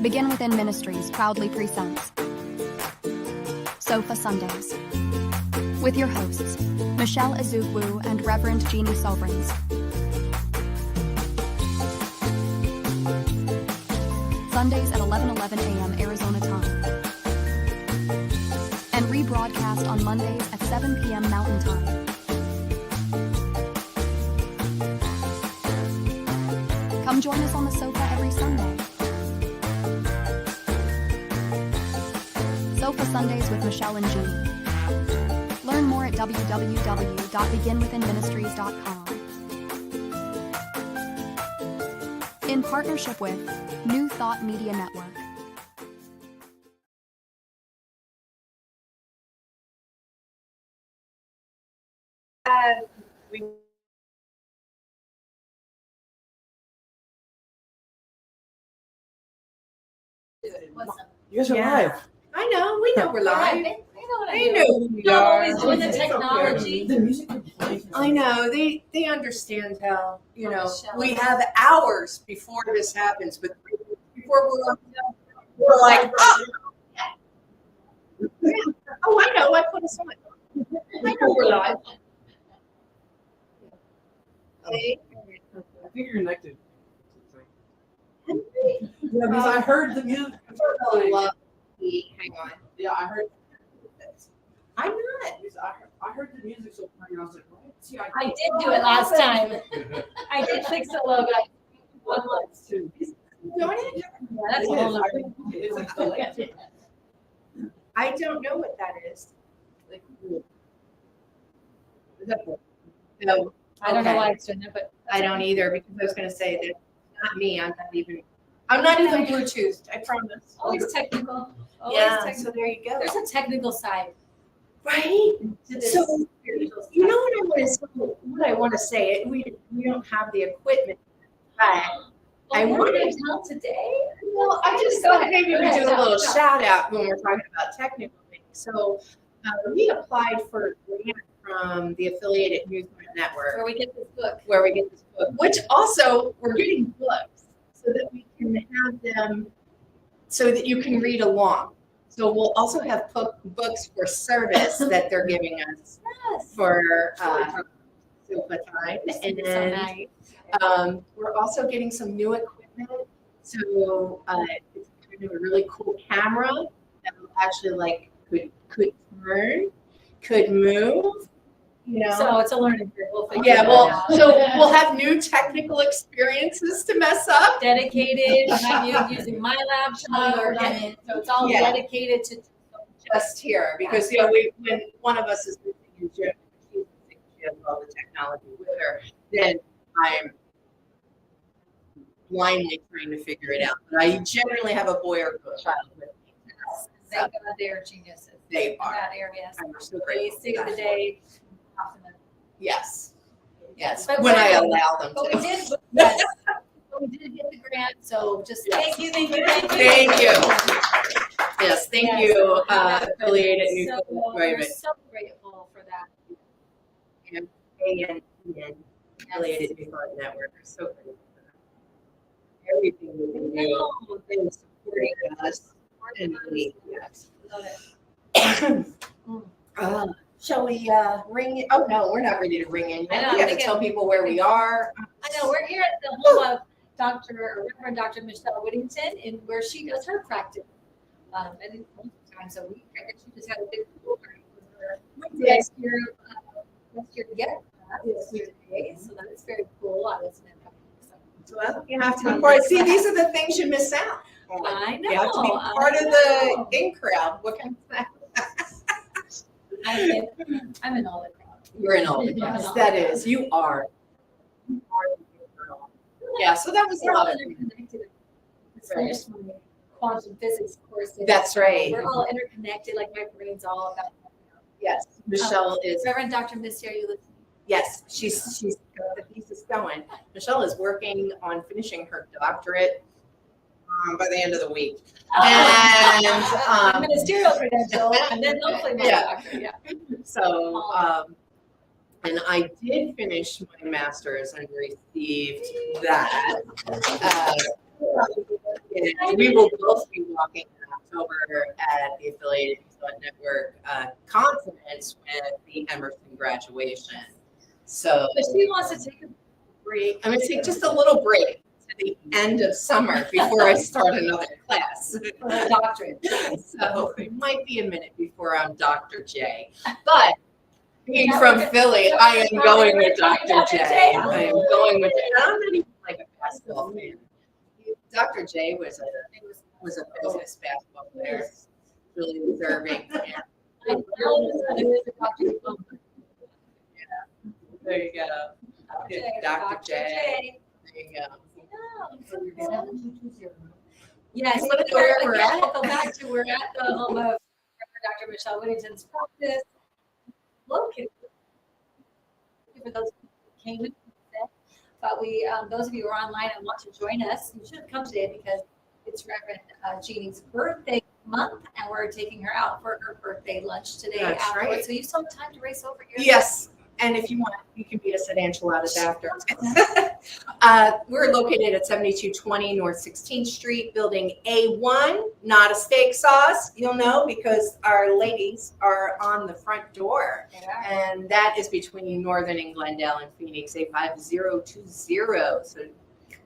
Begin Within Ministries proudly presents Sofa Sundays with your hosts, Michelle Azugwu and Reverend Jeannie Sobrins. Sundays at 11:11 a.m. Arizona time. And rebroadcast on Mondays at 7 p.m. Mountain Time. Come join us on the sofa every Sunday. Sofa Sundays with Michelle and Jeannie. Learn more at www.beginwithinministries.com. In partnership with New Thought Media Network. You guys are live. I know. We know we're live. They know we Not are. always doing the technology. The music. I know. They understand how, we have hours before this happens, but before we're like, oh, I know. I put us on. I know we're live. I think you're connected. Yeah, because I heard the music. Hang on. Yeah, I heard. I'm not. I heard the music so funny, and I was like, what? See, I did do it last time. I did fix the logo. One once. Too. No, I didn't. Yeah, that's a whole other thing. It's like delayed. I don't know what that is. Like, No. I don't know Okay. why it's doing that, but I don't either, because I was going to say that not me. I'm not even Bluetoothed. I promise. always technical. Always Yeah. technical. So there you go. There's a technical side Right. to this. So spiritual side. you know what I want to say. We don't have the equipment. Right. Well, I we're wanted- gonna tell today. Well, I just Go thought ahead. maybe Go we ahead. do a little Go. shout out when we're talking about technical things. So we applied for a grant from the Affiliated News Network, Where we get this book. where we get this book, which also we're getting books so that we can have them so that you can read along. So we'll also have books for service that they're giving us Yes. for sofa time. This And is so then nice. we're also getting some new equipment. So it's kind of a really cool camera that will actually could turn, could move, So it's a learning curve. We'll figure Yeah, it well, out. so we'll have new technical experiences to mess up. Dedicated. I'm using my laptop. So it's all Yeah. dedicated to. Just here, because when one of us is using Jim, she has all the technology with her, then I'm blindly trying to figure it out. But I generally have a boy or child with me. Thank God they're geniuses. They in are. that area. So I'm so they grateful. save the day. Yes. But When I we're- allow them But we to. did, yes, but we did get the grant, so just Yes. thank you. Thank you. Yes, thank Yes. you, Affiliated News So, we're Network. so grateful for that. And Affiliated News Network. We're so grateful for that. Everything that they do, and supporting us. And we, yes. Love it. Shall we ring it? Oh, no, we're not ready to ring in I yet. know, We have to we tell people where we are. I know, we're here at the home of Reverend Dr. Michelle Whittington, and where she does her practice. And multiple times a week. I guess she just had a big program with her last year together. Today, so that is very cool. I was Well, you have to be part. See, these are the things you miss out on. I know. You have to be I part of know. the in crowd. What kind of that? I'm in all the crowd. You're in all the crowds. That is, you are. You are the big girl. Yeah, so that was a We're all lot of. interconnected. It's finished my quantum physics course. That's right. We're all interconnected, like my brain's all about. Yes, Michelle is. Reverend Dr. Mister, you listen. Yes, she's got the thesis going. Michelle is working on finishing her doctorate by the end of the week. And A ministerial credential, and then hopefully my doctorate. Yeah. so, and I did finish my master's and received that. We will both be walking in October at the Affiliated Thought Network conference with the Emerson graduation. So But she wants to take a break. I'm going to take just a little break to the end of summer before I start another class. For her doctorate. So it might be a minute before I'm Dr. J. But being from Philly, I am going with Dr. J. I am going with it. I'm not even like a basketball fan. Dr. J was a business basketball player, really deserving. Yeah. I know that it is a doctorate. There you go. Dr. J. There you go. Yes, You wanna know where we're at? Go back to we're at the home of Dr. Michelle Whittington's practice. Located for those who came in, but we, those of you who are online and want to join us, you should come today because it's Reverend Jeannie's birthday month, and we're taking her out for her birthday lunch today. That's afterwards. right. So you still have time to race over here. Yes, and if you want, you can beat us at Enchiladas after. We're located at 7220 North 16th Street, Building A1, not a steak sauce, you'll know, because our ladies are on the front door. And that is between Northern and Glendale and Phoenix, A5020. So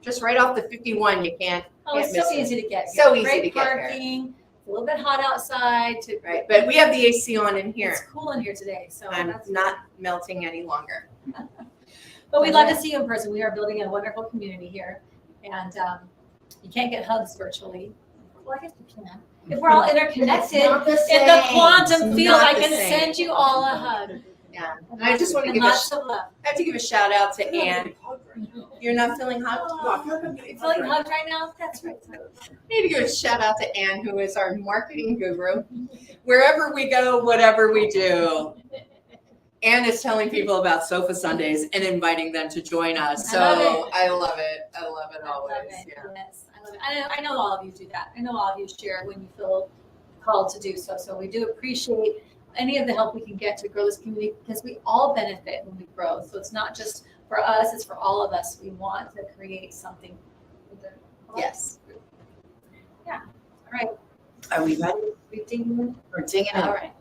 just right off the 51, you can't Oh, it's miss so it. easy to get here. So easy Great to get here. parking. It's a little bit hot outside. Right, but we have the AC on in here. It's cool in here today, so I'm that's not melting any longer. But we'd love to see you in person. We are building a wonderful community here, and you can't get hugs virtually. Well, I guess you can. If we're all interconnected Not the in the same. quantum It's field, not I the can same. send you all a hug. Yeah, and I just want to And give a lots of love. I have to give a shout out to Ann. You're not feeling hot? Oh, you feeling hugged right now? That's right. I need to give a shout out to Ann, who is our marketing guru. Wherever we go, whatever we do, Ann is telling people about Sofa Sundays and inviting them to join us. So I love it. I love it I love always. it. Yeah. Yes, I love it. I know all of you do that. I know all of you share when you feel called to do so. So we do appreciate any of the help we can get to grow this community because we all benefit when we grow. So it's not just for us, it's for all of us. We want to create something. Yes. All right. Are we ready? We ding. We're dinging All it. right.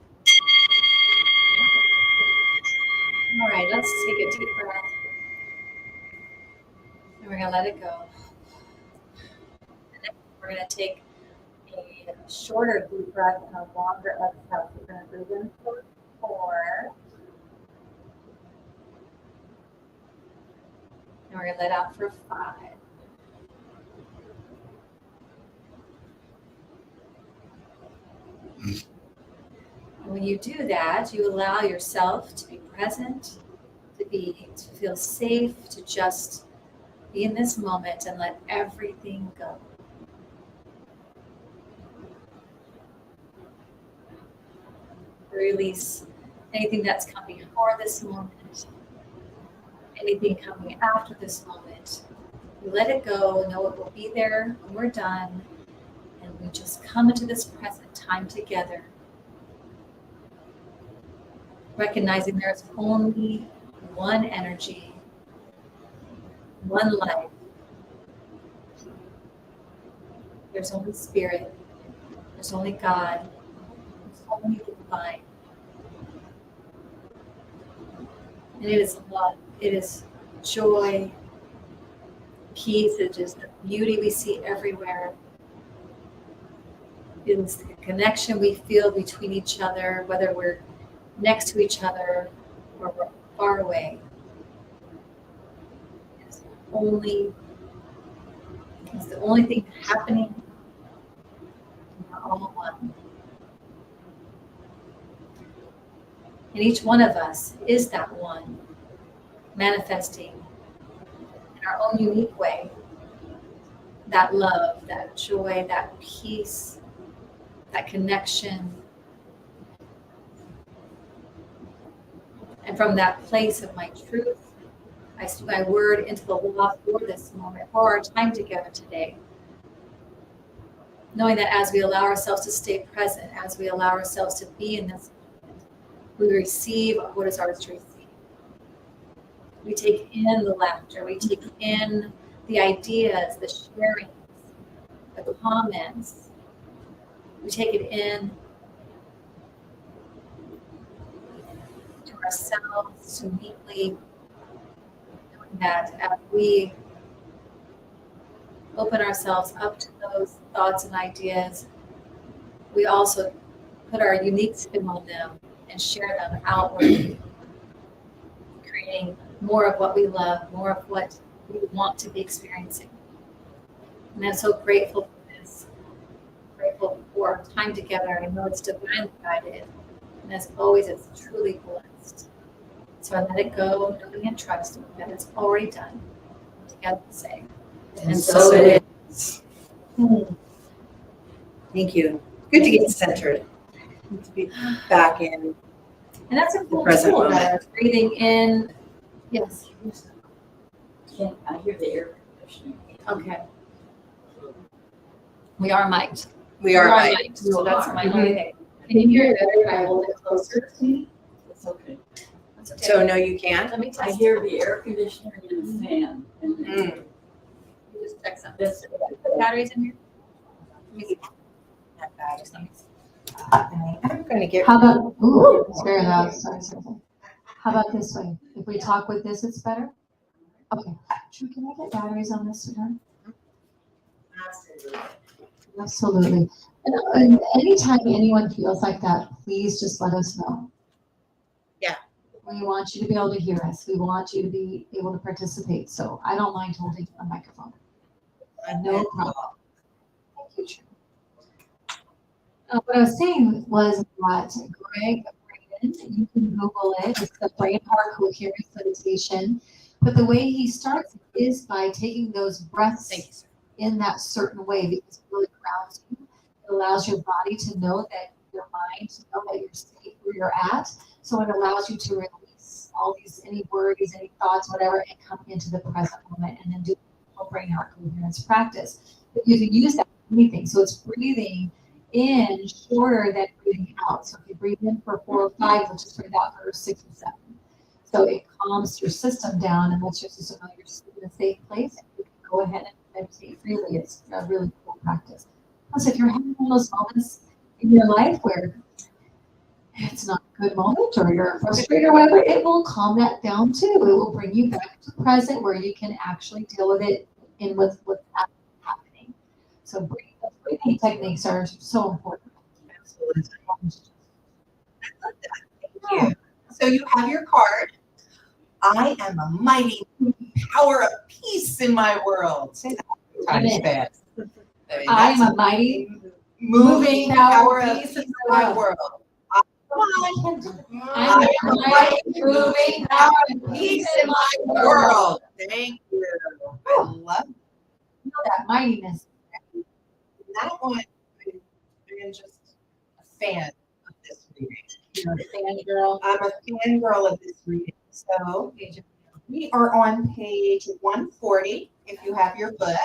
All right, let's take a deep breath. And we're going to let it go. And then we're going to take a shorter deep breath and a longer exhale. We're going to breathe in for 4. And we're going to let out for 5. And when you do that, you allow yourself to be present, to feel safe, to just be in this moment and let everything go. Release anything that's coming before this moment, anything coming after this moment. We let it go, know it will be there when we're done, and we just come into this present time together, recognizing there's only one energy, one life. There's only spirit. There's only God. There's only divine. And it is love. It is joy, peace. It is the beauty we see everywhere. It is the connection we feel between each other, whether we're next to each other or we're far away. It's the only thing happening. We're all one. And each one of us is that one, manifesting in our own unique way that love, that joy, that peace, that connection. And from that place of my truth, I speak my word into the law for this moment, for our time together today. Knowing that as we allow ourselves to stay present, as we allow ourselves to be in this moment, we receive what is ours to receive. We take in the laughter, we take in the ideas, the sharings, the comments, we take it in to ourselves to neatly, knowing that as we open ourselves up to those thoughts and ideas, we also put our unique spin on them and share them outwardly, creating more of what we love, more of what we want to be experiencing. And I'm so grateful for this, grateful for time together. I know it's divinely guided, and as always, it's truly blessed. So I let it go, knowing and trusting that it's already done. Together say, And so it is. Thank you. Good to get centered. Good to be back in. And that's a cool present tool, moment. breathing in. Yes. I hear the air conditioning. Okay. We are mic'd. We are right. mic'd, so that's my Mhm. okay. Can you hear it better if I hold it closer to me? It's okay. That's okay. So no, you can't. Let me I test. hear the air conditioner and the fan. And Mm. You just check something. that's it. Batteries in here? Let me see. Not bad. Just let me see. I'm going to get. How about, ooh, it's very loud, sorry. How about this way? If we talk with this, it's better? Okay. Drew, can I get batteries on this again? Absolutely. And anytime anyone feels like that, please just let us know. Yeah. We want you to be able to hear us. We want you to be able to participate. So I don't mind holding a microphone. No problem. Thank you, Drew. What I was saying was that Greg Braden, you can Google it. It's the Brain Heart Coherence Meditation. But the way he starts is by taking those breaths Thank you, sir. in that certain way, because it really grounds you. It allows your body to know that your mind to know that you're safe where you're at. So it allows you to release all these, any worries, any thoughts, whatever, and come into the present moment and then do a brain heart coherence practice. But you can use that for anything. So it's breathing in shorter than breathing out. So if you breathe in for 4 or 5, you'll just breathe out for 6 or 7. So it calms your system down and lets your system know you're in a safe place, and you can go ahead and meditate freely. It's a really cool practice. Plus, if you're having one of those moments in your life where it's not a good moment or you're frustrated or whatever, it will calm that down too. It will bring you back to the present where you can actually deal with it in what's happening. So breathing techniques are so important. Absolutely. I love that. Thank you. So you have your card. I am a mighty power of peace in my world. Say that 2 times Amen. fast. I am a mighty moving power of peace peace in my world. I'm I am a mighty moving power of peace in my world. Thank you. I love that mightiness. that one. I'm just a fan of this reading. You're a fangirl. I'm a fangirl of this reading. So we are on page 140 if you have your book.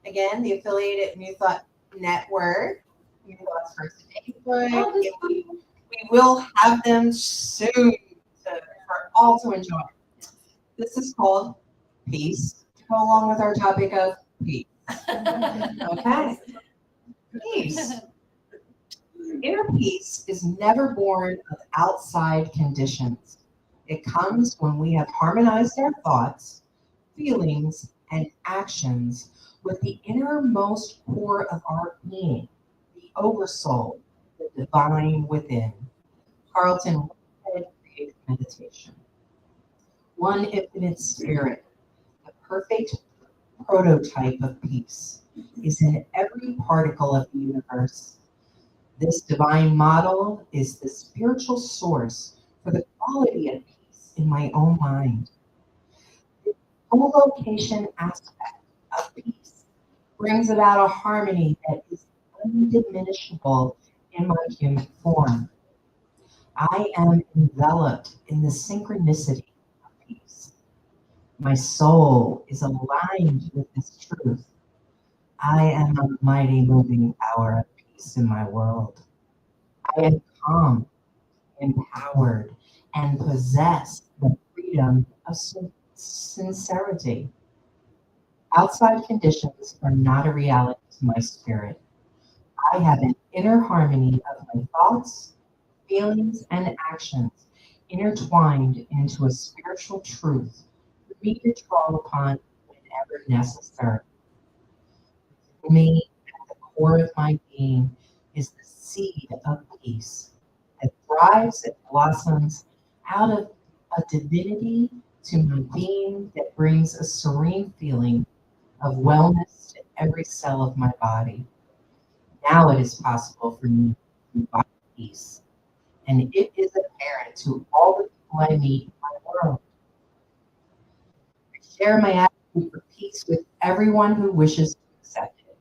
Again, the affiliated New Thought Network, New Thoughts for Today book. We will have them soon for all to enjoy. This is called Peace, to go along with our topic of peace. Okay. Peace. Inner peace is never born of outside conditions. It comes when we have harmonized our thoughts, feelings, and actions with the innermost core of our being, the oversoul, the divine within. Carlton Whitehead created meditation. One infinite spirit, the perfect prototype of peace, is in every particle of the universe. This divine model is the spiritual source for the quality of peace in my own mind. The co-location aspect of peace brings about a harmony that is undiminishable in my human form. I am enveloped in the synchronicity of peace. My soul is aligned with this truth. I am a mighty moving power of peace in my world. I am calm, empowered, and possess the freedom of sincerity. Outside conditions are not a reality to my spirit. I have an inner harmony of my thoughts, feelings, and actions intertwined into a spiritual truth for me to draw upon whenever necessary. For me, at the core of my being, is the seed of peace that thrives and blossoms out of a divinity to my being that brings a serene feeling of wellness to every cell of my body. Now it is possible for me to find peace, and it is apparent to all the people I meet in my world. I share my attitude for peace with everyone who wishes to accept it.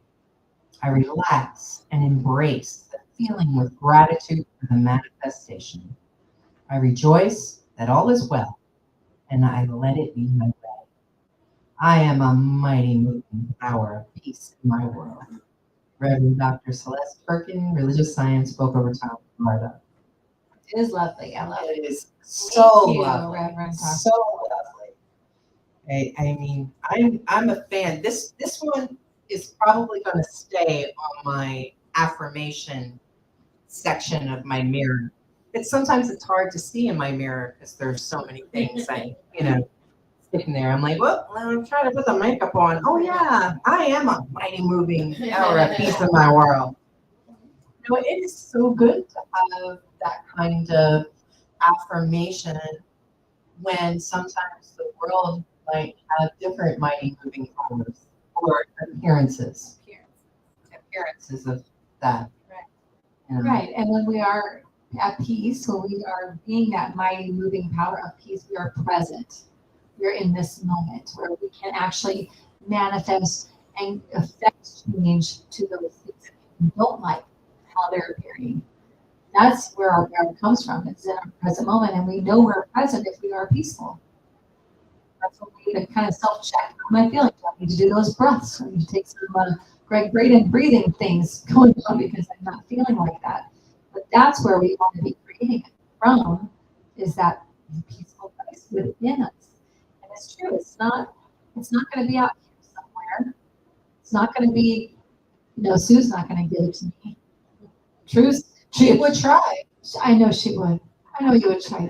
I relax and embrace the feeling with gratitude for the manifestation. I rejoice that all is well, and I let it be my way. I am a mighty moving power of peace in my world. Reverend Dr. Celeste Perkin, Religious Science, Boca Raton, Florida. It is lovely. I love it. It is so Thank you, lovely. Reverend Dr. So lovely. I mean, I'm a fan. This one is probably going to stay on my affirmation section of my mirror. Sometimes it's hard to see in my mirror because there's so many things sitting there. I'm like, well, I'm trying to put the makeup on. Oh yeah, I am a mighty moving power of peace in my world. It is so good to have that kind of affirmation when sometimes the world might have different mighty moving powers or appearances of that. Right. And when we are at peace, when we are being that mighty moving power of peace, we are present. We're in this moment where we can actually manifest and affect change to those things that we don't like how they're appearing. That's where our power comes from. It's in our present moment, and we know we're present if we are peaceful. That's what we need to kind of self-check. How am I feeling? Do I need to do those breaths? I need to take some Greg Braden breathing things going on because I'm not feeling like that. But that's where we want to be creating it from, is that peaceful place within us. And it's true. It's not going to be out here somewhere. It's not going to be, Sue's not going to give it to me. She would try. I know she would. I know you would try.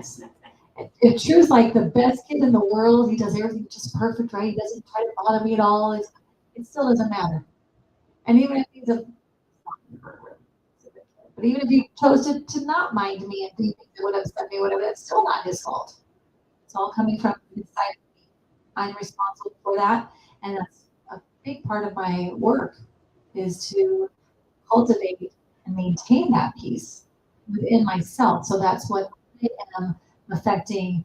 If True's like the best kid in the world, he does everything just perfect, right? He doesn't try to bother me at all. It still doesn't matter. And even if he's but even if he chose to not mind me and do things that would upset me, whatever, that's still not his fault. It's all coming from inside of me. I'm responsible for that. And that's a big part of my work, is to cultivate and maintain that peace within myself. So that's what I am affecting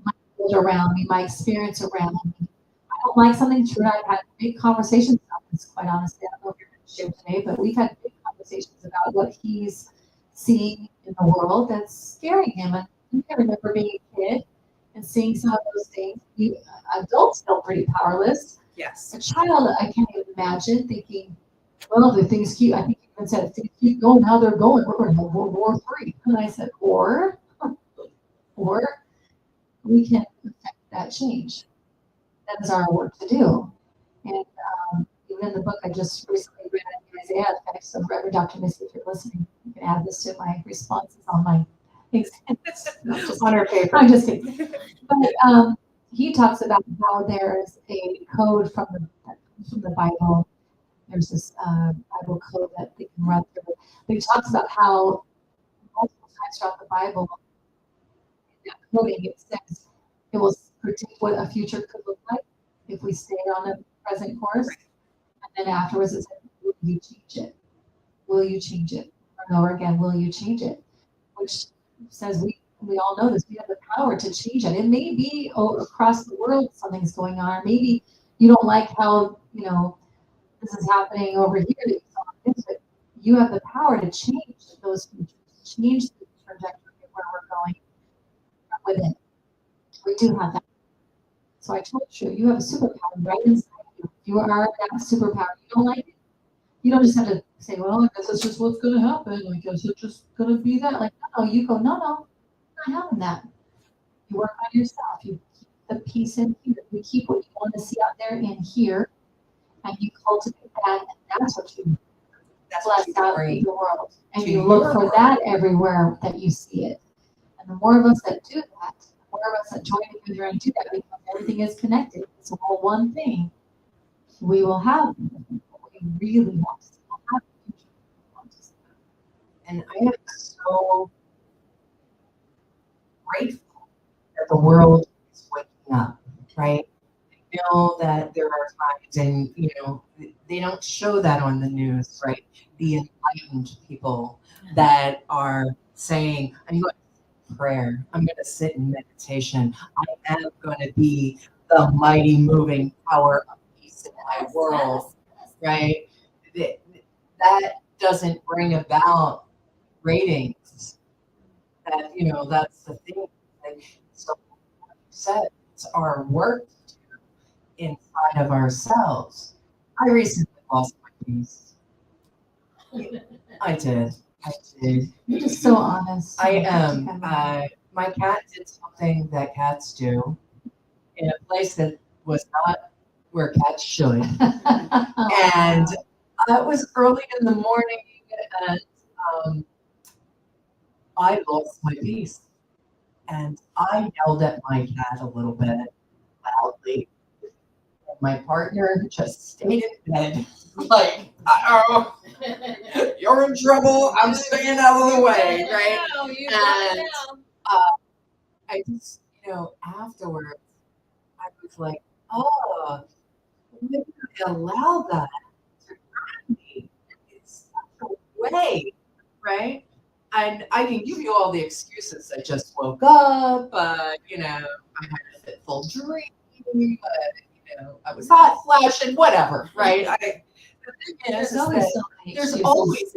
my world around me, my experience around me. I don't like something true. I've had big conversations about this, quite honestly. I don't know if you're going to share today, but we've had big conversations about what he's seeing in the world that's scaring him. And I remember being a kid and seeing some of those things. Adults feel pretty powerless. Yes. A child, I can't even imagine thinking, well, the things keep, I think even said, if things keep going how they're going, we're going to have World War III. And I said, or we can affect that change. That is our work to do. And even in the book I just recently read in Isaiah, thanks to Reverend Dr. Missy, if you're listening, you can add this to my responses on my things. On her paper. I'm just kidding. But he talks about how there's a code from the Bible. There's this Bible code that they can run through. But he talks about how multiple times throughout the Bible, in that coding, it says it will predict what a future could look like if we stay on the present course. And then afterwards it says, will you change it? Will you change it? Over and over again, will you change it? Which says we all know this. We have the power to change it. It may be across the world something's going on. Maybe you don't like how, this is happening over here, but you have the power to change those futures, change the trajectory of where we're going from within. We do have that. So I told you have a superpower right inside you. You are that superpower. You don't like it. You don't just have to say, well, I guess that's just what's going to happen. I guess it's just going to be that. Like, no, you go, no, I'm not having that. You work on yourself. You keep the peace in here. You keep what you want to see out there in here. and you cultivate that, and that's what you That's what bless you out bring in the world. And to you look your for world. that everywhere that you see it. And the more of us that do that, the more of us that join together and do that, because everything is connected. It's all one thing. We will have what we really want to see. We'll have the future we want to see. And I am so grateful that the world is waking up, right? I know that there are times, and they don't show that on the news, right? The enlightened people that are saying, I'm going to prayer, I'm going to sit in meditation, I am going to be the mighty moving power of peace in my world, right? That doesn't bring about ratings. That's the thing. Like, so like you said, it's our work to do inside of ourselves. I recently lost my peace. I did. You're just so honest. I am. My cat did something that cats do in a place that was not where cats should. And it was early in the morning, and I lost my peace. And I yelled at my cat a little bit loudly. And my partner just stayed in bed, like, uh-oh, you're in trouble. I'm staying out of the way, right? And I just, afterwards, I was like, oh, maybe I allow that to drive me in such a way, right? And I can give you all the excuses. I just woke up, I had a fitful dream, I was hot flashing, whatever, right? The thing is, There's always that so many there's excuses. always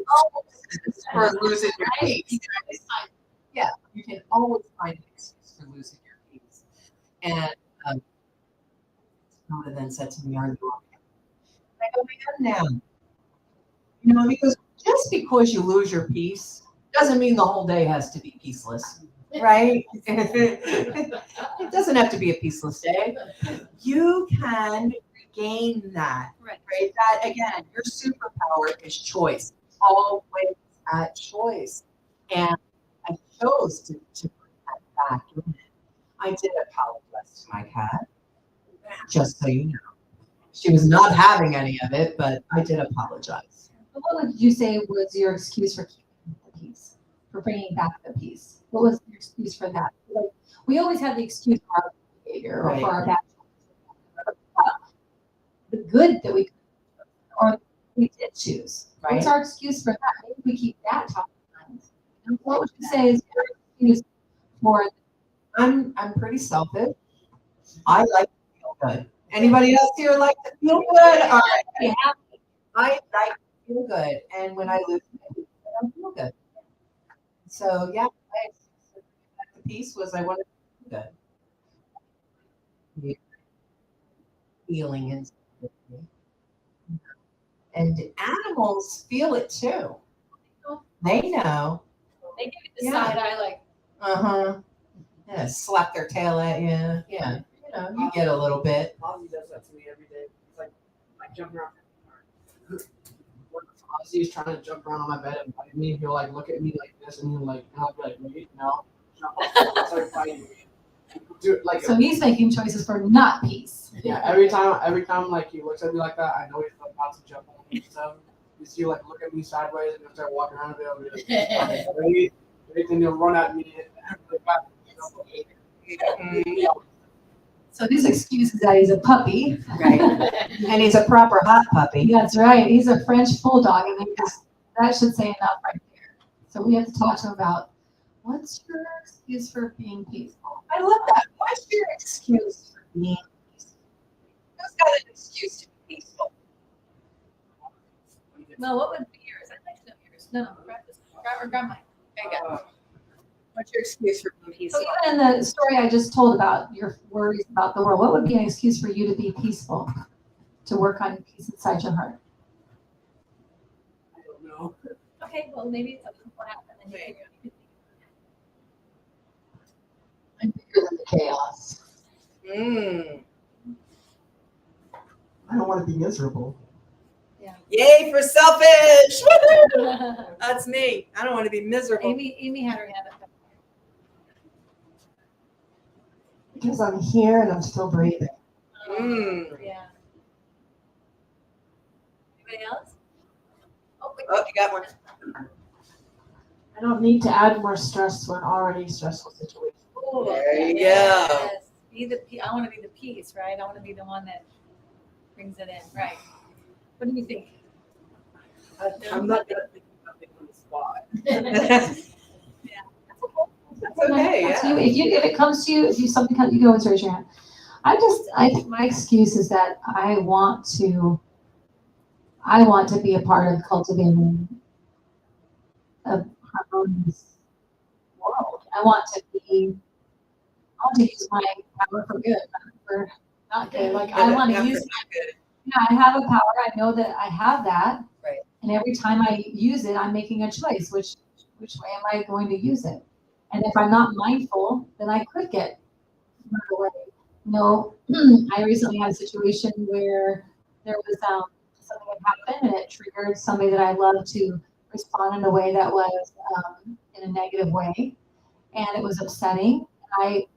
excuses for losing your peace. Yeah, you can always find an excuse for losing your peace. And Nona then said to me, "Are you okay?" And I go, "I am now." Because just because you lose your peace doesn't mean the whole day has to be peaceless, right? It doesn't have to be a peaceless day. You can regain that, right? That again, your superpower is choice. Always at choice. And I chose to put that back in. I did apologize to my cat, just so you know. She was not having any of it, but I did apologize. But what would you say was your excuse for keeping the peace, for bringing back the peace? What was your excuse for that? Like, we always have the excuse for our behavior or for our bad choices. The good that we could or we did choose. Right. What's our excuse for that? Maybe we keep that top of mind. And what would you say is your excuse for? I'm pretty selfish. I like to feel good. Anybody else here like to feel good? All right. Yeah. I like to feel good, and when I lose my peace, I don't feel good. So yeah, the piece was I wanted to feel good. Feeling inside of me. And animals feel it too. They know. They give it the Yeah. side eye, like, Uh-huh. Yeah, slap their tail at you. Yeah. You get a little bit. Ozzy does that to me every day. It's like jumping around. When Ozzy's trying to jump around on my bed and bite me, he'll look at me like this, and and I'll be like, wait, no. I'll start biting me. Dude, So he's making choices for not peace. yeah, every time he looks at me like that, I know he's about to jump on me and stuff. You see, look at me sideways, and he'll start walking around a bit. I'll be like, wait, then he'll run at me. So his excuse is that he's a puppy. Right. And he's a proper hot puppy. That's right. He's a French bulldog, and that should say enough right there. So we have to talk to him about what's your excuse for being peaceful. I love that. What's your excuse for being peaceful? Who's got an excuse to be peaceful? well, what would be yours? I'd like to know yours. No, grab mine. Okay, go. What's your excuse for being peaceful? So even in the story I just told about your worries about the world, what would be an excuse for you to be peaceful, to work on peace inside your heart? I don't know. Okay, well, maybe something will happen. And you can, I'm bigger than the chaos. I don't want to be miserable. Yay for selfish! Woohoo! That's me. I don't want to be miserable. Amy had her hand up. Because I'm here and I'm still breathing. Mm. Yeah. Anybody else? Oh, wait. Oh, you got one. I don't need to add more stress to an already stressful situation. Ooh, There you go. yes. I want to be the peace, right? I want to be the one that brings it in, right? What do you think? I'm not gonna think of nothing on the spot. That's okay. That's Yeah. you. If it comes to you, if you something comes, you can always raise your hand. I think my excuse is that I want to be a part of cultivating a harmonious world. I want to use my power for good, not for not good. Like I want to use. Yeah, I have a power. I know that I have that. Right. And every time I use it, I'm making a choice. Which way am I going to use it? And if I'm not mindful, then I could get run away. You know, I recently had a situation where there was something that happened and it triggered somebody that I love to respond in a way that was in a negative way, and it was upsetting. It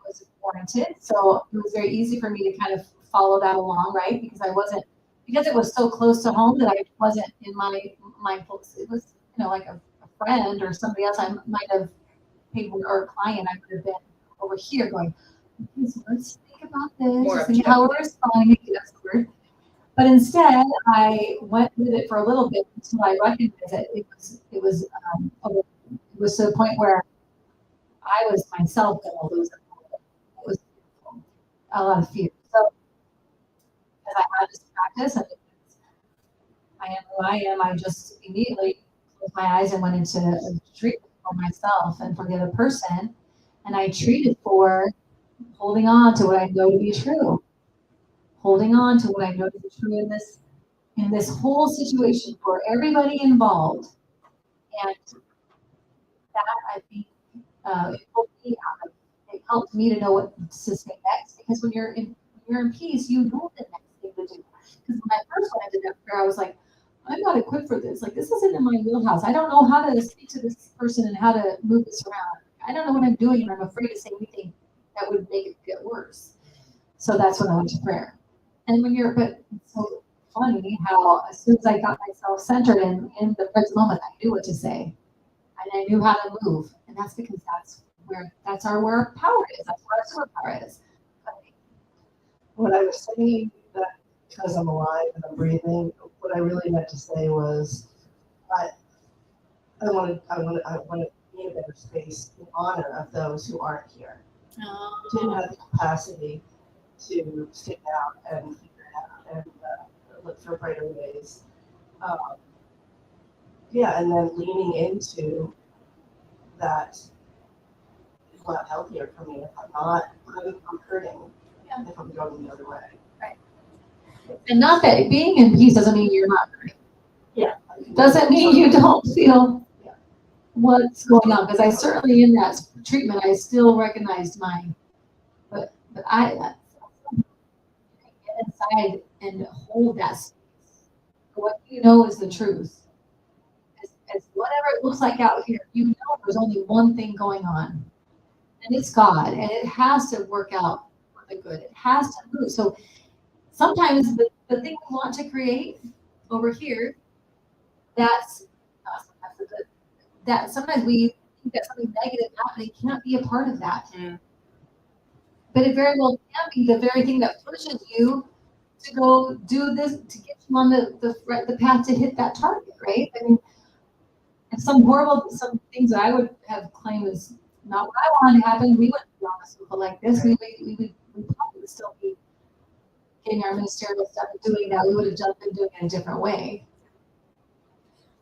was warranted, so it was very easy for me to kind of follow that along, right? Because it was so close to home that I wasn't in my mindful. It was, like a friend or somebody else I might have paid or a client. I would have been over here going, okay, so let's think about this, More think how we're responding. That's the word. But instead, I went with it for a little bit until I recognized that it was to the point where I was myself going to lose it. It was a lot of fear. So, as I had this practice, and I am who I am, I just immediately closed my eyes and went into a treatment for myself and for the other person, and I treated for holding on to what I know to be true, holding on to what I know to be true in this whole situation for everybody involved, and that I think it helped me to know what to say next, because when you're in peace, you know the next thing to do. Because when I first went into that prayer, I was like, I'm not equipped for this. Like, this isn't in my wheelhouse. I don't know how to speak to this person and how to move this around. I don't know what I'm doing, and I'm afraid to say anything that would make it get worse. So that's when I went to prayer. And but it's so funny how as soon as I got myself centered in the present moment, I knew what to say. And I knew how to move. And that's because where our power is. That's where our superpower is. What I was saying, that because I'm alive and I'm breathing, what I really meant to say was, I want to be in a better space in honor of those who aren't here. Didn't have the capacity to stick out and figure it out and look for brighter ways. And then leaning into that is a lot healthier for me. If I'm hurting. If I'm going the other way. Right. And not that being in peace doesn't mean you're not hurting. Yeah. Doesn't mean you don't feel what's going on. Because I certainly in that treatment, I still recognized mine. But I get inside and hold that space. What you know is the truth. As whatever it looks like out here, you know there's only one thing going on. And it's God. And it has to work out. Good. It has to move. So sometimes the thing we want to create over here, sometimes we think that something negative happening can't be a part of that. But it very well can be the very thing that pushes you to go do this, to get you on the path to hit that target, right? I mean, and some things that I would have claimed is not what I wanted to happen, we wouldn't be on a circle like this. We probably would still be getting our ministerial stuff and doing that. We would have just been doing it a different way.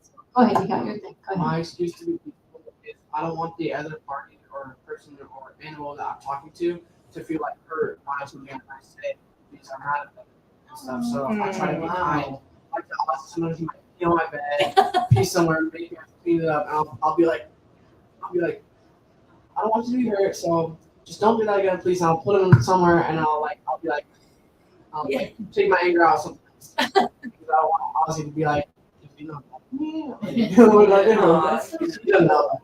So, go ahead, you got your thing. Go ahead. My excuse to be peaceful is I don't want the other party or person or animal that I'm talking to feel like hurt by something I say because I'm mad at them and stuff. So I try to be kind. Like sometimes you might pee on my bed, pee somewhere, make me clean it up, and I'll be like, I don't want you to be hurt, so just don't do that again, please. And I'll put them somewhere, and I'll be like, Like, take my anger out sometimes. Because I don't want Ozzy to be like, you know, she doesn't know.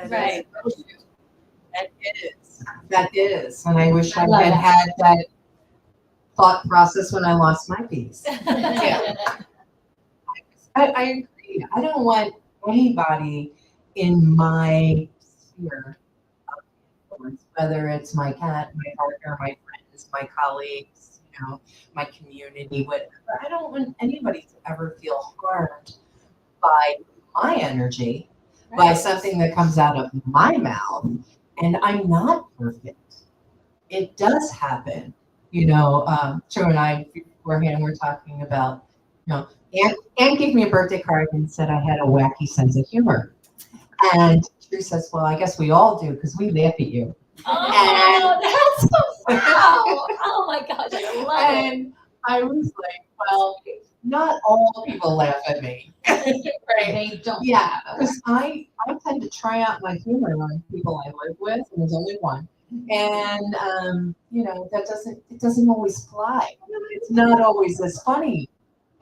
Right. That is. And I wish I Love had that. had that thought process when I lost my peace. Yeah. I agree. I don't want anybody in my sphere of influence, whether it's my cat, my partner, my friends, my colleagues, you know, my community, whatever. I don't want anybody to ever feel harmed by my energy, by something that comes out of my mouth. And I'm not perfect. It does happen. You know, Joe and I beforehand were talking about, you know, Anne gave me a birthday card and said I had a wacky sense of humor. And Drew says, well, I guess we all do because we laugh at you. Oh, that's so wow. Oh my gosh, I love it. And I was like, well, not all people laugh at me. Right? They don't. Yeah, because I tend to try out my humor on people I live with, and there's only one. And you know, it doesn't always fly. It's not always as funny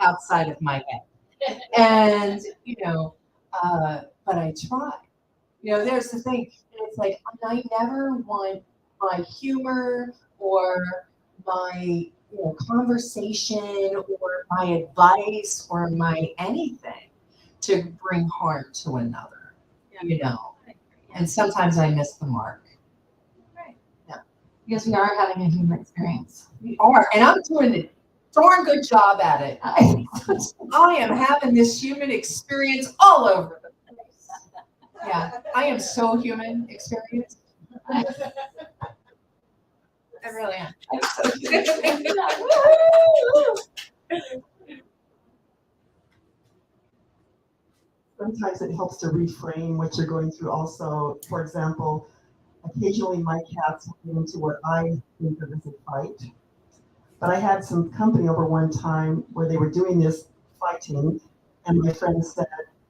outside of my head. And you know, but I try. You know, there's the thing, and it's like I never want my humor or my conversation or my advice or my anything to bring harm to another. You know, and sometimes I miss the mark. Because we are having a human experience. We are, and I'm doing a darn good job at it. I am having this human experience all over the place. Yeah, I am so human experience. I really am. I'm so human. Sometimes it helps to reframe what you're going through also. For example, occasionally my cats will get into what I think of as a fight. But I had some company over one time where they were doing this fighting, and my friend said,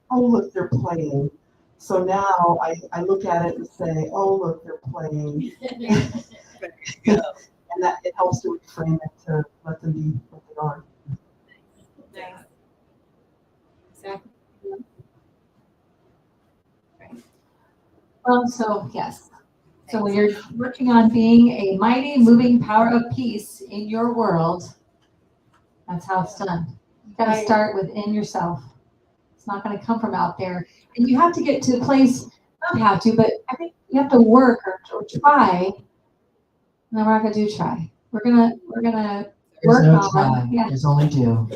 oh, look, they're playing. So now I look at it and say, oh, look, they're playing. And that it helps to reframe it to let them be what they are. Nice. Exactly. Well, so yes. So when you're working on being a mighty, moving power of peace in your world, that's how it's done. You got to start within yourself. It's not going to come from out there, and you have to get to a place. Not have to, but I think you have to work or try. No, we're not going to do try. We're gonna work There's no on. try. Yeah. There's only do.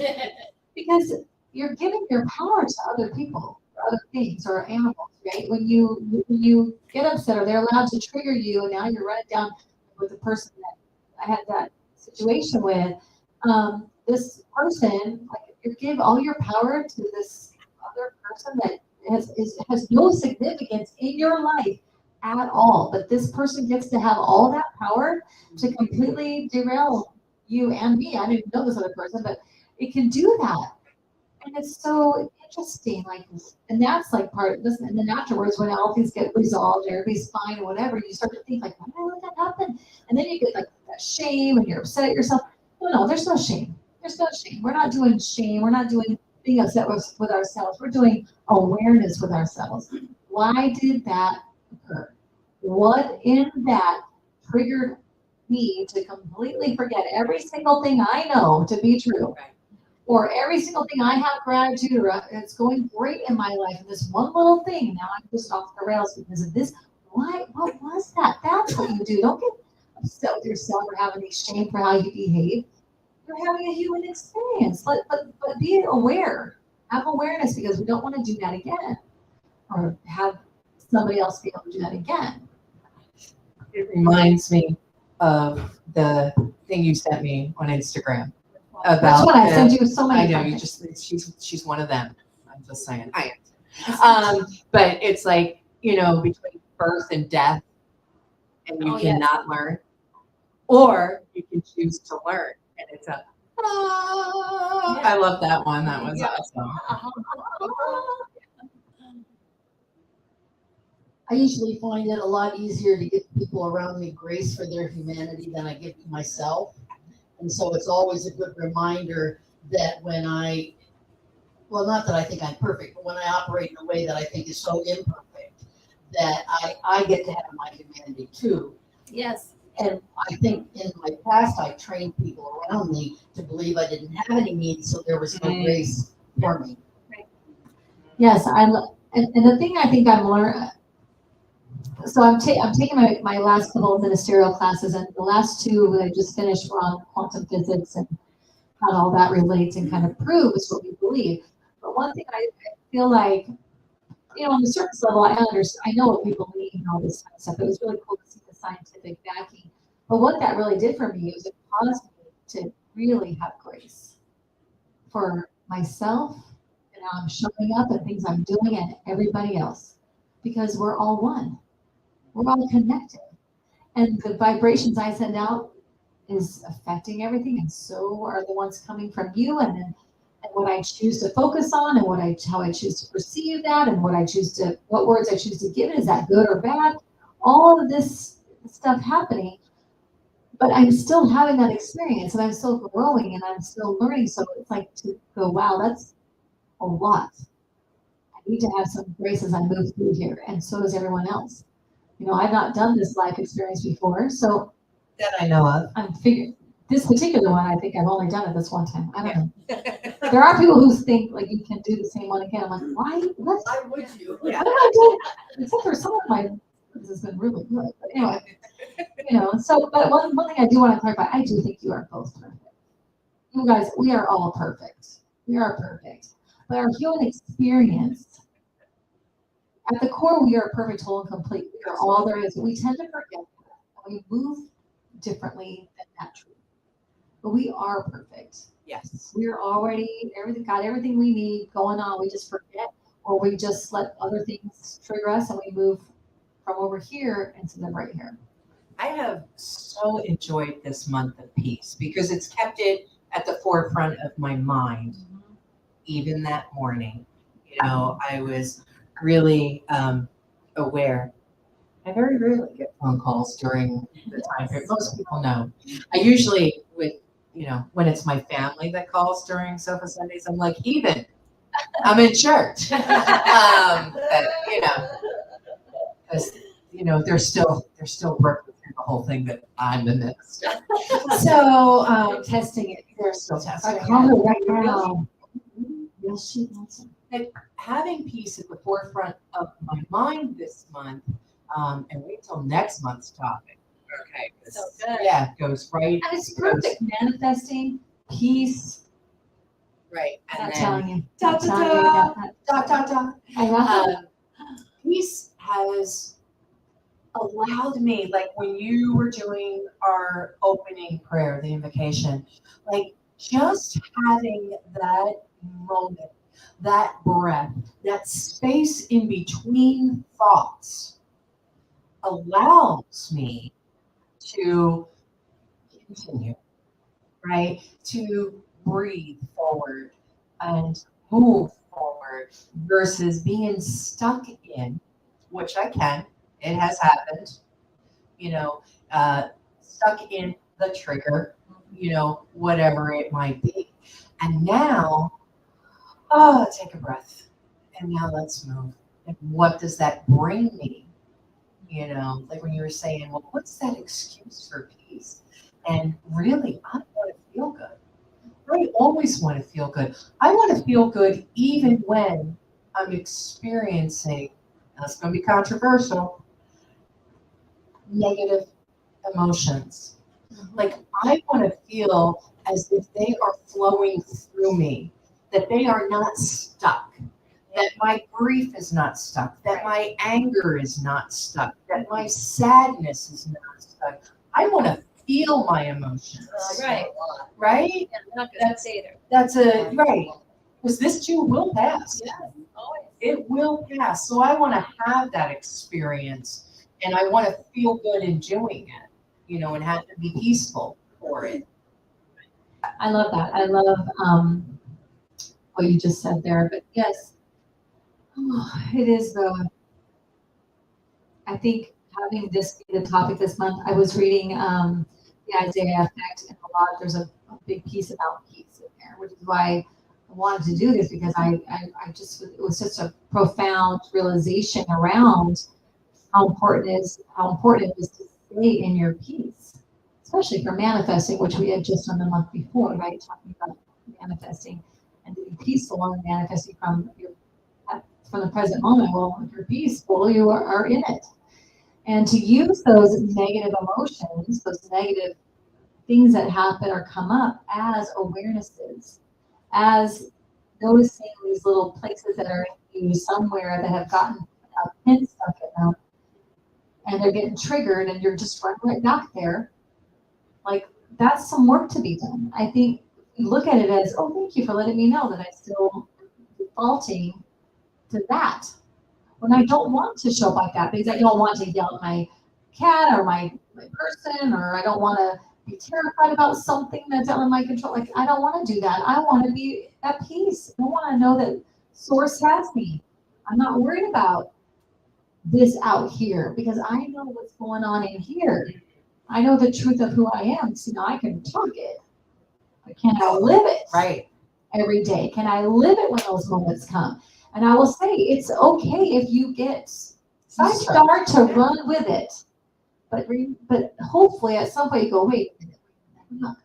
Because you're giving your power to other people, or other things, or animals, right? When you get upset, or they're allowed to trigger you, and now you're running down with the person that I had that situation with. This person, like, you give all your power to this other person that has no significance in your life at all. But this person gets to have all that power to completely derail you and me. I didn't know this other person, but it can do that. And it's so interesting, like, and that's like part of this. And then afterwards, when all things get resolved, everybody's fine, or whatever, you start to think like, why did I let that happen? And then you get like that shame, and you're upset at yourself. No, there's no shame. There's no shame. We're not doing shame. We're not doing being upset with ourselves. We're doing awareness with ourselves. Why did that occur? What in that triggered me to completely forget every single thing I know to be true? Or every single thing I have gratitude, or it's going great in my life, and this one little thing, now I'm just off the rails because of this. Why? What was that? That's what you do. Don't get upset with yourself or have any shame for how you behave. You're having a human experience. But be aware. Have awareness, because we don't want to do that again, or have somebody else be able to do that again. It reminds me of the thing you sent me on Instagram. About That's what I send you so many. I know you just she's one of them. I'm just saying I am. But it's like, you know, between birth and death, and you cannot learn, or you can choose to learn, and it's a I love that one. That was awesome. I usually find it a lot easier to give people around me grace for their humanity than I give to myself. And so it's always a good reminder that when well, not that I think I'm perfect, but when I operate in a way that I think is so imperfect, that I get to have my humanity too. Yes. And I think in my past, I trained people around me to believe I didn't have any needs, so there was no grace for me. Yes, and the thing I think I'm learning, so I'm taking my last couple of ministerial classes, and the last two that I just finished were on quantum physics and how all that relates and kind of proves what we believe. But one thing I feel like, on the surface level, I know what we believe and all this kind of stuff. It was really cool to see the scientific backing. But what that really did for me was it caused me to really have grace for myself and how I'm showing up and things I'm doing and everybody else, because we're all one. We're all connected. And the vibrations I send out is affecting everything, and so are the ones coming from you, and what I choose to focus on, and how I choose to perceive that, and what words I choose to give it. Is that good or bad? All of this stuff happening, but I'm still having that experience, and I'm still growing, and I'm still learning. So it's like to go, wow, that's a lot. I need to have some grace as I move through here, and so does everyone else. I've not done this life experience before, so That I know of. I'm figuring this particular one, I think I've only done it this one time. I don't know. There are people who think like you can do the same one again. I'm like, why? What? Why would you? What am I doing? Except for some of my, this has been really good. But anyway, so, but one thing I do want to clarify, I do think you are both perfect. You guys, we are all perfect. We are perfect. But our human experience, at the core, we are perfect, whole, and complete. We are all there is. We tend to forget that. We move differently than natural. But we are perfect. Yes. We're already got everything we need going on. We just forget, or we just let other things trigger us, and we move from over here into them right here. I have so enjoyed this month of peace because it's kept it at the forefront of my mind. Even that morning, I was really aware. I very rarely get phone calls during the time period. Most people know. I usually, when it's my family that calls during Sofa Sundays, I'm like, I'm in church. Because they're still working through the whole thing that I'm the minister. So testing it. They're still testing. I call her right now. Yes, she wants it. Having peace at the forefront of my mind this month, and wait till next month's topic. Okay. So good. Yeah, it goes right. And it's perfect. Manifesting peace. Right. I'm And not then telling you. da, Not da, telling you da, about that. I love it. peace has allowed me, like when you were doing our opening prayer, the invocation, like just having that moment, that breath, that space in between thoughts allows me to continue, right? To breathe forward and move forward versus being stuck in, which I can, it has happened, stuck in the trigger, whatever it might be. And now, take a breath. And now let's move. And what does that bring me? Like when you were saying, well, what's that excuse for peace? And really, I want to feel good. I always want to feel good. I want to feel good even when I'm experiencing, that's going to be controversial, negative emotions. Like I want to feel as if they are flowing through me, that they are not stuck, that my grief is not stuck, that my anger is not stuck, that my sadness is not stuck. I want to feel my emotions. Right. Right? Yeah, I'm not going to stay there. That's right. Because this too will pass. Yeah, always. It will pass. So I want to have that experience and I want to feel good in doing it, and have to be peaceful for it. I love that. I love what you just said there. But yes, it is though. I think having this be the topic this month, I was reading the Isaiah effect, and a there's a big piece about peace in there, which is why I wanted to do this, because I just, it was such a profound realization around how important it is to stay in your peace, especially for manifesting, which we had just done the month before, right? Talking about manifesting and being peaceful and manifesting from the present moment. Well, if you're peaceful, you are in it. And to use those negative emotions, those negative things that happen or come up as awarenesses, as noticing these little places that are in you somewhere that have gotten a pin stuck in them, and they're getting triggered, and you're just right back there. Like, that's some work to be done. I think we look at it as, oh, thank you for letting me know that I'm still defaulting to that. When I don't want to show up like that, because I don't want to yell at my cat or my person, or I don't want to be terrified about something that's out of my control. Like, I don't want to do that. I want to be at peace. I want to know that Source has me. I'm not worried about this out here, because I know what's going on in here. I know the truth of who I am. So now I can talk it. But can I live it? Right. Every day? Can I live it when those moments come? And I will say, it's okay if you start to run with it, but hopefully at some point you go, wait a minute, I'm not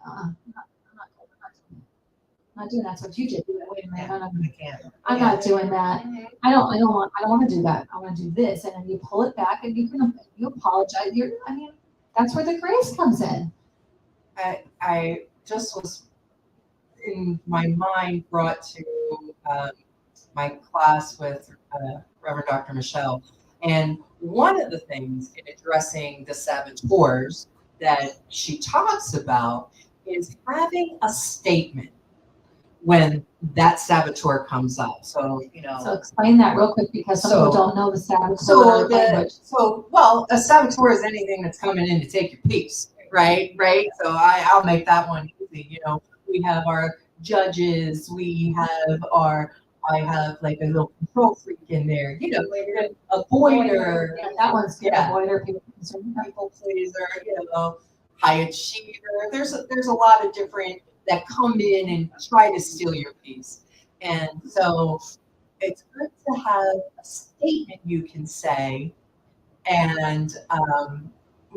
doing that. That's what you did. Wait a minute, I'm not doing that. I don't want to do that. I want to do this, and then you pull it back, and you apologize. That's where the grace comes in. I just was in my mind brought to my class with Reverend Dr. Michelle. And one of the things in addressing the saboteurs that she talks about is having a statement when that saboteur comes up. So, So explain that real quick, because some people don't know the saboteur language. Well, a saboteur is anything that's coming in to take your peace, right? Right. So I'll make that one easy. We have our judges, I have like a little control freak in there, a voider. Yeah, that one's good. Yeah. Voider, people pleaser, high achiever. There's a lot of different that come in and try to steal your peace. And so it's good to have a statement you can say. And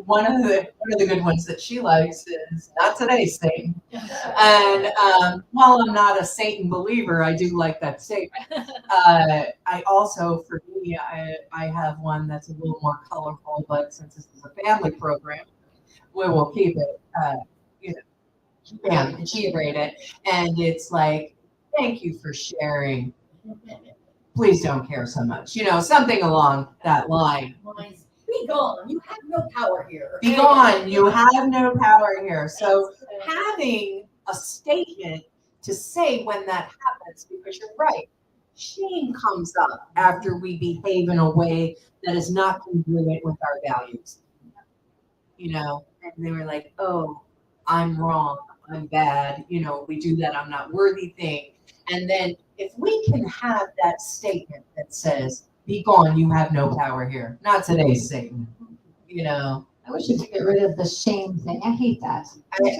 one of the good ones that she likes is "Not today, Satan." And while I'm not a Satan believer, I do like that statement. I also, for me, I have one that's a little more colorful, but since this is a family program, we will keep it, G-rate it. And it's like, thank you for sharing. Please don't care so much. Something along that line. Be gone. You have no power here. Be gone. You have no power here. So having a statement to say when that happens, because you're right, shame comes up after we behave in a way that is not congruent with our values. And they were like, oh, I'm wrong. I'm bad. We do that I'm not worthy thing. And then if we can have that statement that says, be gone, you have no power here. Not today, Satan. I wish you could get rid of the shame thing. I hate that.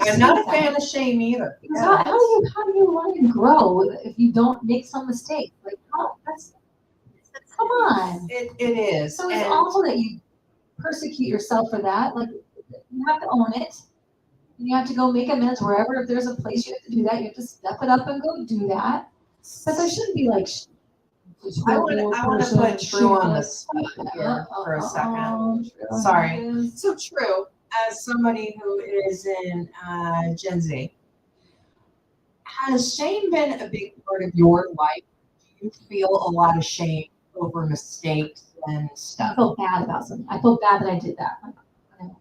I'm not a fan of shame either. How do you want to grow if you don't make some mistake? Like, come on. It is. So it's awful that you persecute yourself for that. Like, you have to own it. You have to go make amends wherever. If there's a place you have to do that, you have to step it up and go do that. But there shouldn't be like. I want to put True on the spot here for a second. Sorry. So True, as somebody who is in Gen Z, has shame been a big part of your life? Do you feel a lot of shame over mistakes and stuff? I feel bad about something. I feel bad that I did that.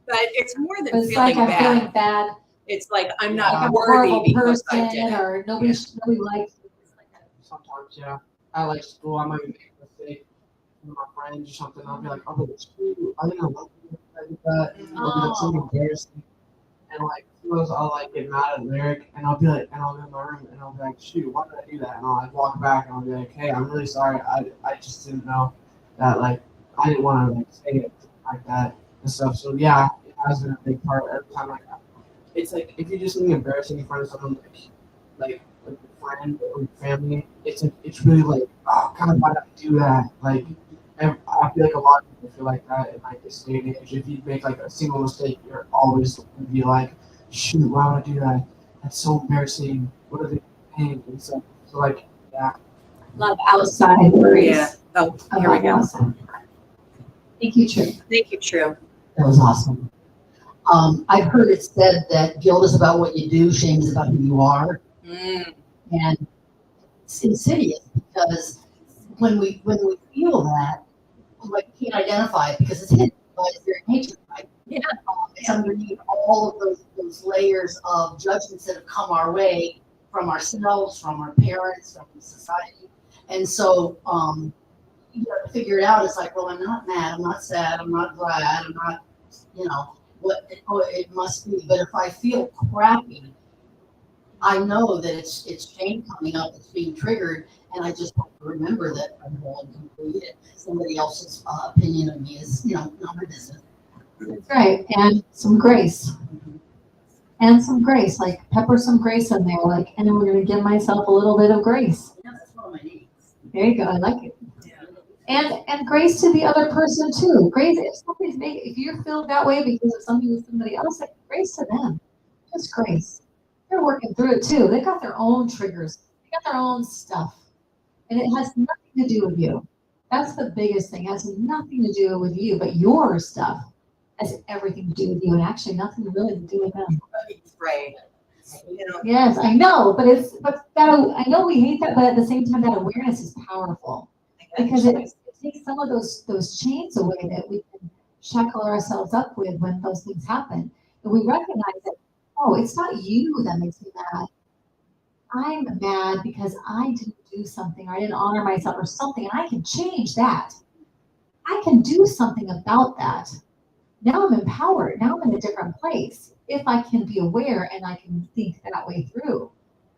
But it's more than It's feeling like I'm bad. feeling bad. It's like I'm not Like I'm a worthy horrible because I person, did it. or nobody likes me. Sometimes, yeah. I like school. I might make a mistake with my friends or something. I'll be like, oh, but school, I didn't love you. I did that. I'll be like, so embarrassing. And like, I'll like get mad at Lyric, and I'll be like, and I'll be in my room, and I'll be like, shoot, why did I do that? And I'll like walk back, and I'll be like, hey, I'm really sorry. I just didn't know that, like, I didn't want to like say it like that and stuff. So yeah, it has been a big part every time it's like if you do something embarrassing in front of someone like your friend or your family, it's really like, oh God, why did I do that? Like, and I feel like a lot of people feel like that in like this day and age. If you make like a single mistake, you're always going to be like, shoot, why would I do that? That's so embarrassing. What are they think? And so like, yeah. Love outside worries. Yeah. Oh, here we go. Awesome. Thank you, True. Thank you, True. That was awesome. I've heard it said that guilt is about what you do, shame is about who you are. Mm. And it's insidious because when we feel that, like we can't identify it because it's hidden by its very nature, right? Yeah. It's underneath all of those layers of judgments that have come our way from ourselves, from our parents, from society. And so you got to figure it out. It's like, well, I'm not mad, I'm not sad, I'm not glad, I'm not, what it must be. But if I feel crappy, I know that it's shame coming up, it's being triggered, and I just have to remember that I'm whole and complete. And somebody else's opinion of me is, not my business. That's right. And some grace. And some grace, like pepper some grace in there, like, and then we're going to give myself a little bit of grace. Yeah, that's one of my needs. There you go. I like it. And grace to the other person too. Grace if you feel that way because of something with somebody else, like grace to them. Just grace. They're working through it too. They got their own triggers. They got their own stuff. And it has nothing to do with you. That's the biggest thing. It has nothing to do with you, but your stuff has everything to do with you and actually nothing really to do with them. Right. Yes, I know, but I know we hate that, but at the same time, that awareness is powerful because it takes some of those chains away that we can shackle ourselves up with when those things happen. And we recognize that, oh, it's not you that makes me mad. I'm mad because I didn't do something or I didn't honor myself or something, and I can change that. I can do something about that. Now I'm empowered. Now I'm in a different place. If I can be aware and I can think that way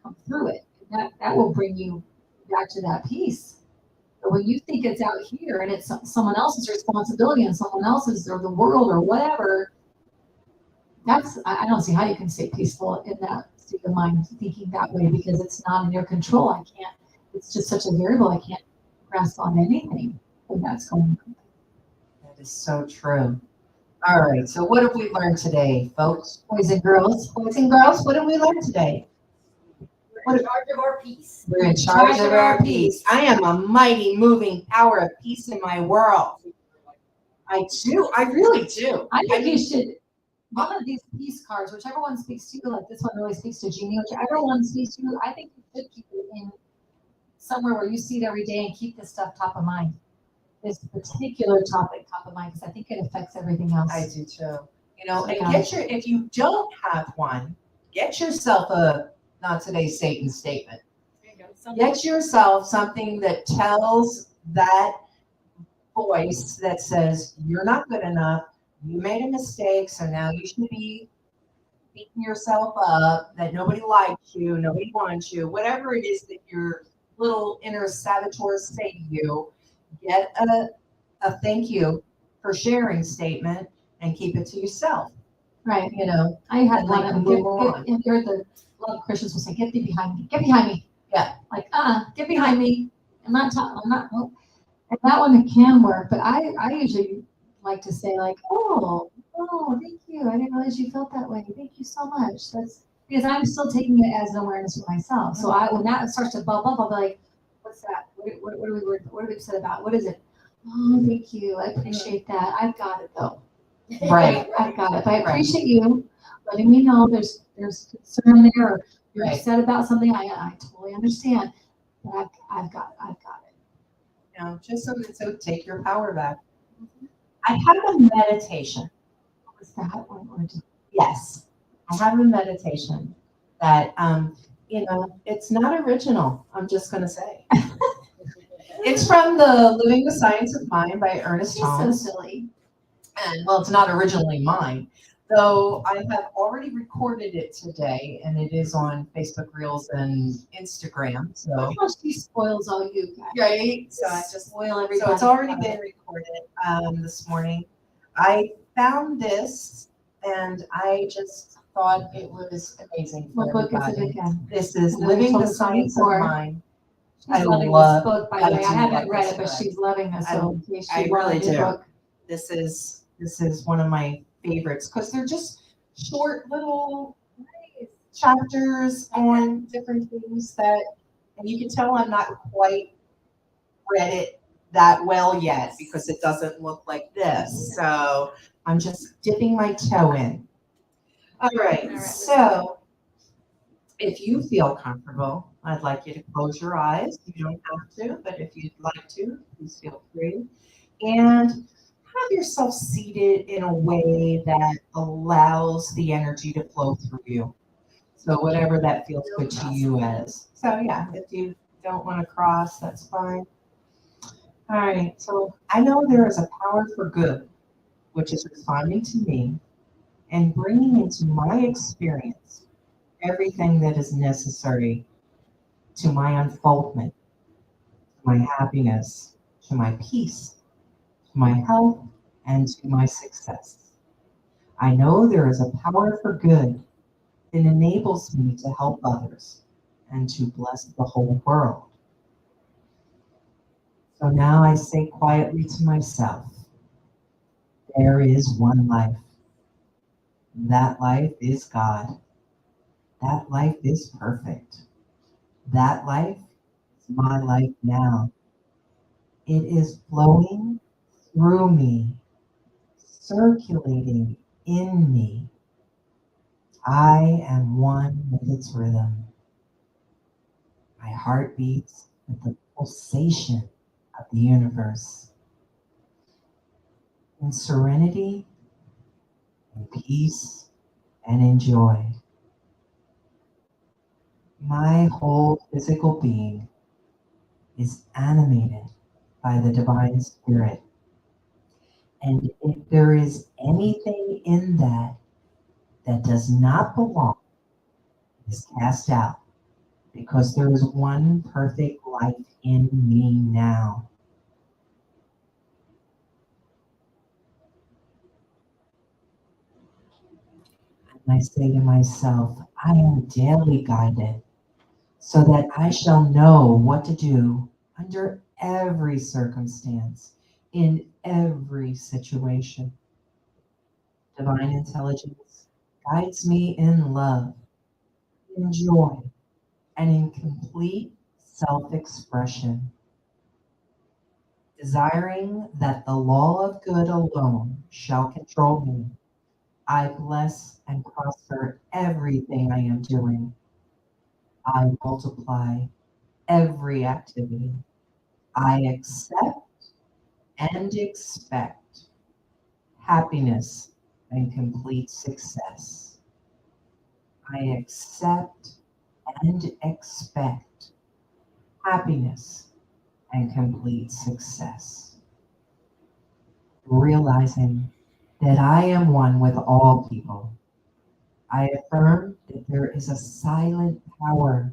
come through it, that will bring you back to that peace. But when you think it's out here and it's someone else's responsibility and someone else's or the world or whatever, I don't see how you can stay peaceful in that state of mind thinking that way because it's not in your control. It's just such a variable. I can't grasp on anything when that's going on. That is so true. All right, so what have we learned today, folks? Boys and girls, what did we learn today? We're in charge of our peace. We're in charge of our peace. I am a mighty moving power of peace in my world. I do. I really do. I think you should, one of these peace cards, whichever one speaks to you, like this one really speaks to Jeannie, whichever one speaks to you, I think you should keep it in somewhere where you see it every day and keep this stuff top of mind. This particular topic top of mind because I think it affects everything else. I do too. And if you don't have one, get yourself a not today's Satan statement. Get yourself something that tells that voice that says you're not good enough, you made a mistake, so now you should be beating yourself up, that nobody likes you, nobody wants you, whatever it is that your little inner saboteurs say to you. Get a thank you for sharing statement and keep it to yourself. Right. I had one. Have you heard a lot of Christians will say, "Get thee behind me! Get behind me!" Yeah. Like, get behind me! I'm not. Well, and that one it can work, but I usually like to say like, "Oh, thank you. I didn't realize you felt that way. Thank you so much." That's because I'm still taking it as an awareness for myself. So when that starts to bubble up, I'll be like, what's that? What are we upset about? What is it? Oh, thank you. I appreciate that. I've got it though. Right. I've got it. But I appreciate you letting me know there's concern there or you're upset about something. I totally understand. But I've got it. Just something so take your power back. I have a meditation. What was that? Yes. I have a meditation that it's not original, I'm just going to say. It's from the Living the Science of Mind by Ernest Holmes. So silly. And well, it's not originally mine, though I have already recorded it today, and it is on Facebook Reels and Instagram. So she spoils all you guys. Right. So I just spoil everybody. So it's already been recorded this morning. I found this, and I just thought it was amazing for What book is it everybody. again? This is I know you Living told the us Science of before. Mind. She's I loving love- this book, by I the way. I do haven't love read this it, but book. she's loving this. So in case I you really want a new do. book. This is one of my favorites because they're just short little chapters on different things that, and you can tell I'm not quite read it that well yet because it doesn't look like this. So I'm just dipping my toe in. All right. So if you feel comfortable, I'd like you to close your eyes. You don't have to, but if you'd like to, please feel free. And have yourself seated in a way that allows the energy to flow through you. So whatever that feels good to you as. So yeah, if you don't want to cross, that's fine. All right, so I know there is a power for good, which is responding to me and bringing into my experience everything that is necessary to my unfoldment, to my happiness, to my peace, to my health, and to my success. I know there is a power for good that enables me to help others and to bless the whole world. So now I say quietly to myself, there is one life. That life is God. That life is perfect. That life is my life now. It is flowing through me, circulating in me. I am one with its rhythm. My heart beats with the pulsation of the universe. In serenity, in peace, and in joy. My whole physical being is animated by the divine spirit. And if there is anything in that that does not belong, it is cast out because there is one perfect life in me now. And I say to myself, I am daily guided so that I shall know what to do under every circumstance, in every situation. Divine intelligence guides me in love, in joy, and in complete self-expression. Desiring that the law of good alone shall control me, I bless and prosper everything I am doing. I multiply every activity. I accept and expect happiness and complete success. I accept and expect happiness and complete success. Realizing that I am one with all people, I affirm that there is a silent power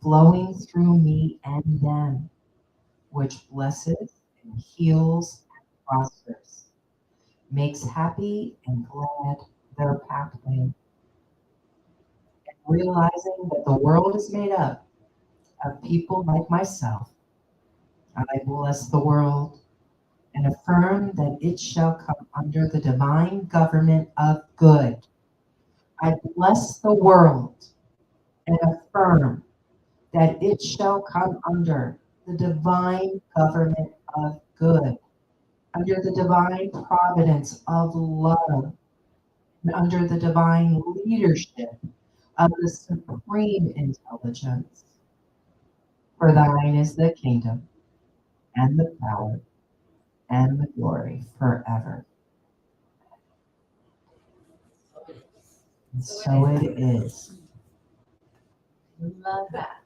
flowing through me and them, which blesses and heals and prospers, makes happy and glad their pathway. And realizing that the world is made up of people like myself, I bless the world and affirm that it shall come under the divine government of good. I bless the world and affirm that it shall come under the divine government of good, under the divine providence of love, and under the divine leadership of the supreme intelligence. For thine is the kingdom and the power and the glory forever. And so it is. Love that.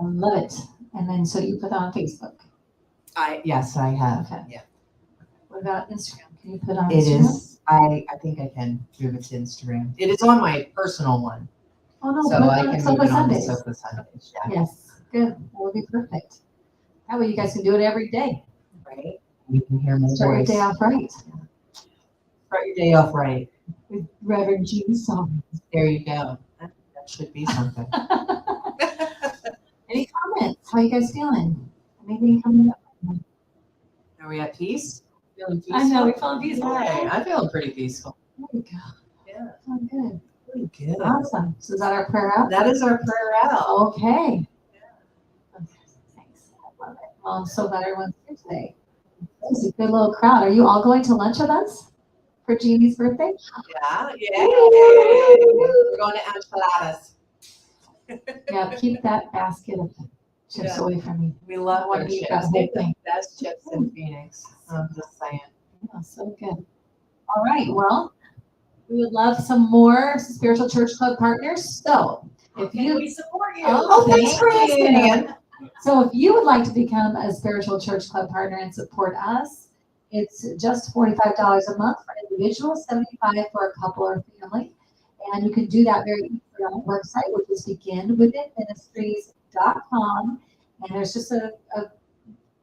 I love it. And then, so you put that on Facebook. Yes, I have. Okay. Yeah. What about Instagram? Can you put on It Instagram? is. I think I can move it to Instagram. It is on my personal one, Oh, no, so put I it on can Sofa move it on to Sundays. Sofa Sundays. Yeah. Yes, good. That would be perfect. That way you guys can do it every day. Right. You can hear my Start your voice. day off right. Start your day off right. with Reverend Jean Song. There you go. That should be something. Any comments? How you guys feeling? Anything coming up? Are we at peace? Feeling peaceful? I know, we feel peaceful. Yay, I'm feeling pretty peaceful. There we go. Yeah. Oh, good. Really good. Awesome. So is that our prayer out? That is our prayer out. Okay. Okay, thanks. I love it. Well, I'm so glad everyone's here today. This is a good little crowd. Are you all going to lunch with us for Jeannie's birthday? Yeah, yeah. We're going to enchiladas. Yeah, keep that basket of chips Yeah. away from me. We love I wanna their eat chips. that whole They're the thing. best chips in Phoenix. I'm just saying. Oh, so good. All right. Well, we would love some more Spiritual Church Club partners. So if Can you we support you? Oh, thanks for Thank you. asking. So if you would like to become a Spiritual Church Club partner and support us, it's just $45 a month for individuals, $75 for a couple or family. And you can do that very easily on the website, which is beginwithinministries.com. And there's just a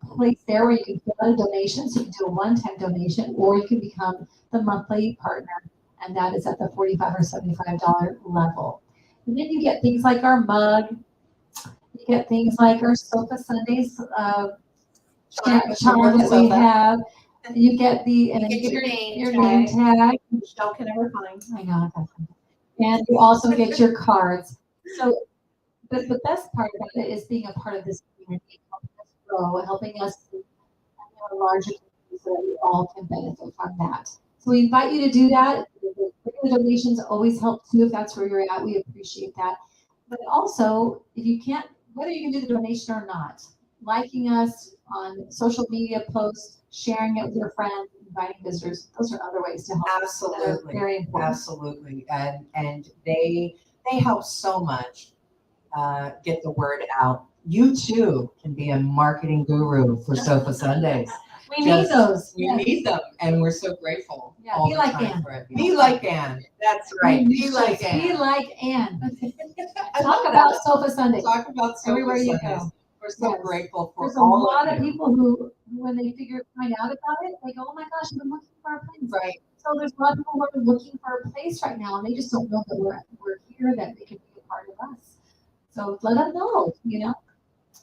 place there where you can fill out a donation. So you can do a one-time donation, or you can become the monthly partner. And that is at the $45 or $75 level. And then you get things like our mug. You get things like our Sofa Sundays charm that we have. You get and You then get your name name tag. Michelle can never find. I know. And you also get your cards. So the best part about it is being a part of this community, helping us grow, helping us to have a larger community so that we all can benefit from that. So we invite you to do that. The donations always help too if that's where you're at. We appreciate that. But also, if you can't, whether you can do the donation or not, liking us on social media posts, sharing it with your friends, inviting visitors, those are other ways to help. Absolutely. That are very important. Absolutely. And they help so much get the word out. You too can be a marketing guru for Sofa Sundays. We need those. We Yes. need them, and we're so grateful. Yeah, all be the like time Ann. for it. Be like Ann. That's right. Be like Ann. Be like Ann. I Talk love about that. Sofa Sunday. Talk about Sofa Everywhere you Sundays. go. We're so Yes. grateful for There's a all lot of of you. people who, when they find out about it, they go, "Oh my gosh, I've been looking for a place." Right. So there's a lot of people who are looking for a place right now, and they just don't know that we're here, that they can be a part of us. So let them know.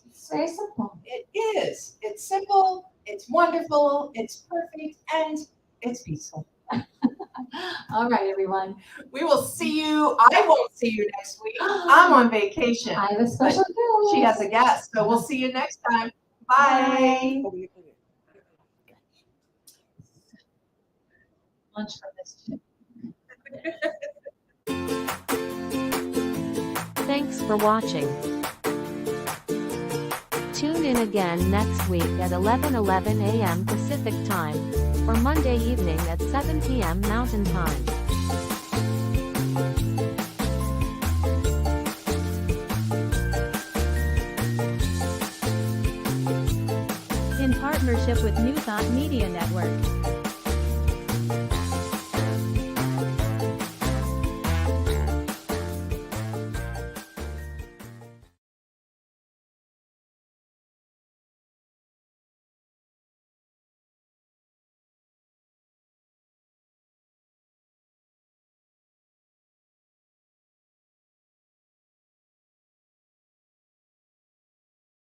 It's very simple. It is. It's simple. It's wonderful. It's perfect, and it's peaceful. All right, everyone. We will see you. I won't see you next week. I'm on vacation. I have a special guest. She has a guest, so we'll see you next time. Bye. Lunch for this too. Thanks for watching. Tune in again next week at 11:11 a.m. Pacific Time, or Monday evening at 7 p.m. Mountain Time. In partnership with New Thought Media Network.